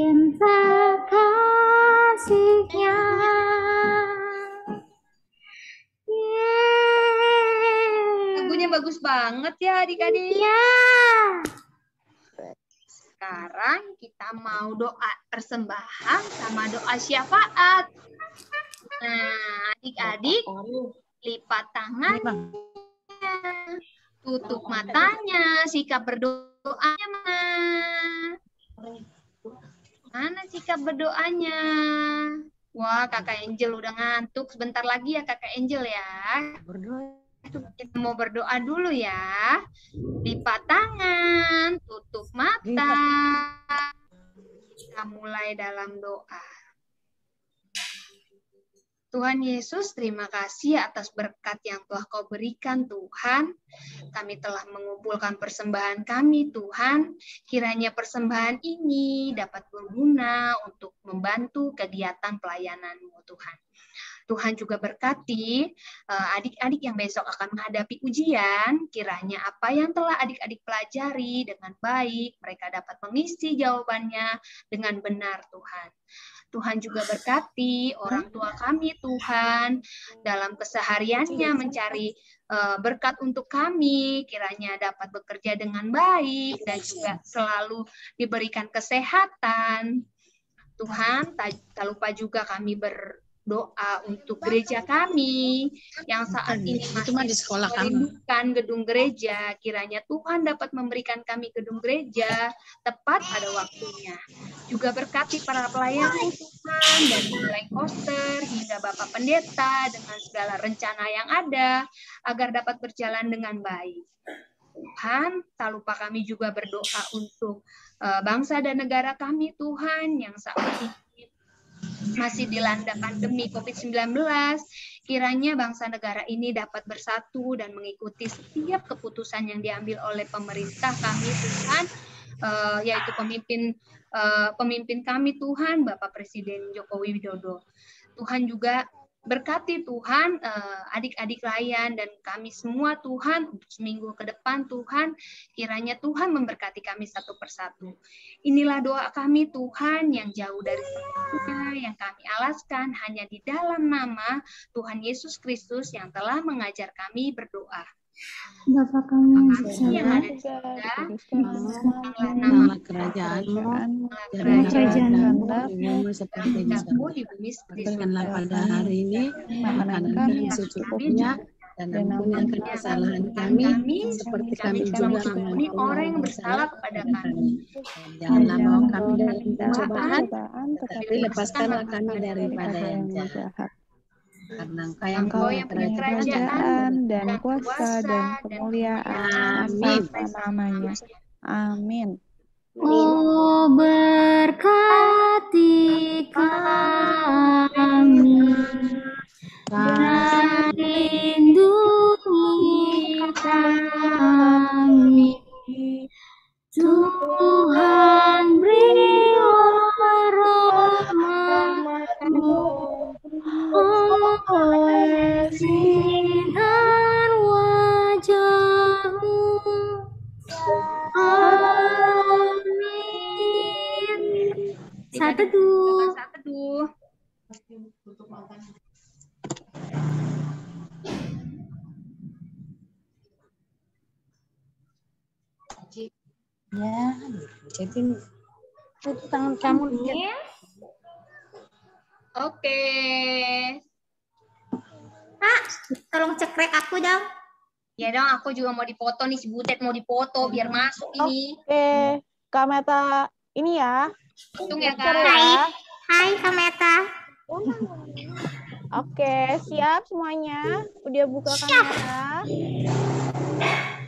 cinta kasihnya. Lagunya bagus banget ya adik-adik. Ya. Sekarang kita mau doa persembahan sama doa syafaat. Nah, adik-adik lipat tangannya, tutup matanya, sikap berdoanya mana? Mana sikap berdoanya? Wah, Kakak Angel udah ngantuk. Sebentar lagi ya Kakak Angel ya. Kita mau berdoa dulu ya. Lipat tangan, tutup mata. Kita mulai dalam doa. Tuhan Yesus, terima kasih atas berkat yang telah Kau berikan, Tuhan. Kami telah mengumpulkan persembahan kami, Tuhan. Kiranya persembahan ini dapat berguna untuk membantu kegiatan pelayanan-Mu, Tuhan. Tuhan juga berkati adik-adik yang besok akan menghadapi ujian. Kiranya apa yang telah adik-adik pelajari dengan baik, mereka dapat mengisi jawabannya dengan benar, Tuhan. Tuhan juga berkati orang tua kami, Tuhan, dalam kesehariannya mencari berkat untuk kami, kiranya dapat bekerja dengan baik dan juga selalu diberikan kesehatan. Tuhan, tak lupa juga kami berdoa untuk gereja kami yang saat ini masih merindukan gedung gereja. Kiranya Tuhan dapat memberikan kami gedung gereja tepat pada waktunya. Juga berkati para pelayan Tuhan, dari mulai koster hingga Bapak Pendeta dengan segala rencana yang ada agar dapat berjalan dengan baik. Tuhan, tak lupa kami juga berdoa untuk bangsa dan negara kami, Tuhan, yang saat ini masih dilanda pandemi COVID-19. Kiranya bangsa negara ini dapat bersatu dan mengikuti setiap keputusan yang diambil oleh pemerintah kami, Tuhan, yaitu pemimpin kami, Tuhan, Bapak Presiden Joko Widodo. Tuhan juga berkati, Tuhan, adik-adik layan dan kami semua, Tuhan, untuk seminggu ke depan, Tuhan, kiranya Tuhan memberkati kami satu persatu. Inilah doa kami, Tuhan, yang jauh dari sempurna, yang kami alaskan hanya di dalam nama Tuhan Yesus Kristus yang telah mengajar kami berdoa. Bapa kami yang ada di surga, nama kerajaan-Mu, seperti di bumi berikanlah pada hari ini makanan kami secukupnya, dan ampunikan kesalahan kami seperti kami juga mengampuni orang yang bersalah kepada kami. Janganlah bawa kami dalam pencobaan, tetapi lepaskanlah kami daripada yang jahat. Karena Engkau yang punya kerajaan dan kuasa dan kemuliaan selama-lamanya. Amin. Oh, berkati kami dan lindungi kami. Tuhan, berilah rahmat-Mu oleh sinar wajah-Mu. Amin. Satu teduh. Ya, jadi tangan kamu lihat. Oke. Kak, tolong cekrek aku dong. Ya dong, aku juga mau dipoto nih, si Butet mau dipoto biar masuk ini. Oke, Kak Meta ini ya. Hitung ya, Kak. Hai Kak Meta. Oke, siap semuanya? Udah buka kamera?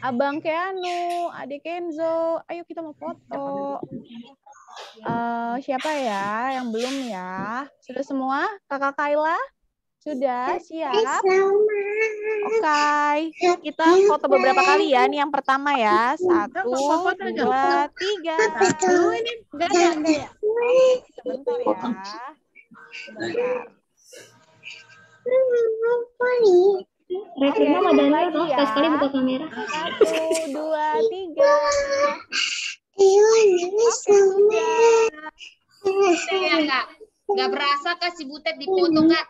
Abang Keanu, Adik Kenzo, ayo kita mau foto. Siapa ya yang belum ya? Sudah semua? Kakak Kayla? Sudah, siap? Oke, kita foto beberapa kali ya. Ini yang pertama ya. 1, 2, 3. Ini enggak ya? Sebentar ya. Sebentar. Rekrutnya mau download loh, sekali buka kamera. 1, 2, 3. Ya Kak. Nggak berasa Kak si Butet dipoto Kak.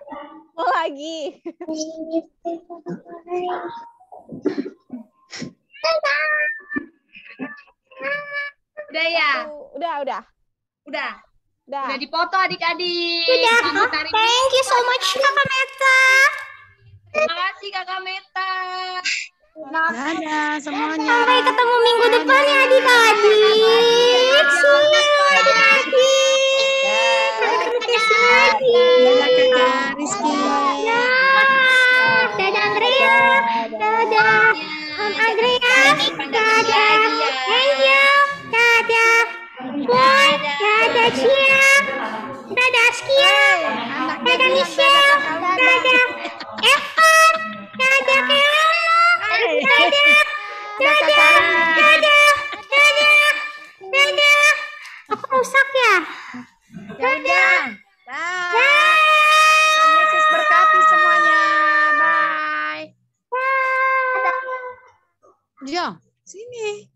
Mau lagi. Udah ya? Udah. Udah dipoto adik-adik. Udah. Selamat Hari Thank you so much Kakak Meta. Terima kasih Kakak Meta. Dadah semuanya. Sampai ketemu minggu depan ya adik-adik. See you adik-adik. Dadah Kakak Rizky. Dadah Andrea. Dadah Om Andrea. Dadah Angel. Dadah Boy. Dadah Cia. Dadah Askia. Dadah Michelle. Dadah Evan. Dadah Keona. Dadah. Aku rusak ya? Dadah. Yesus berkati semuanya. Bye. Jo, sini.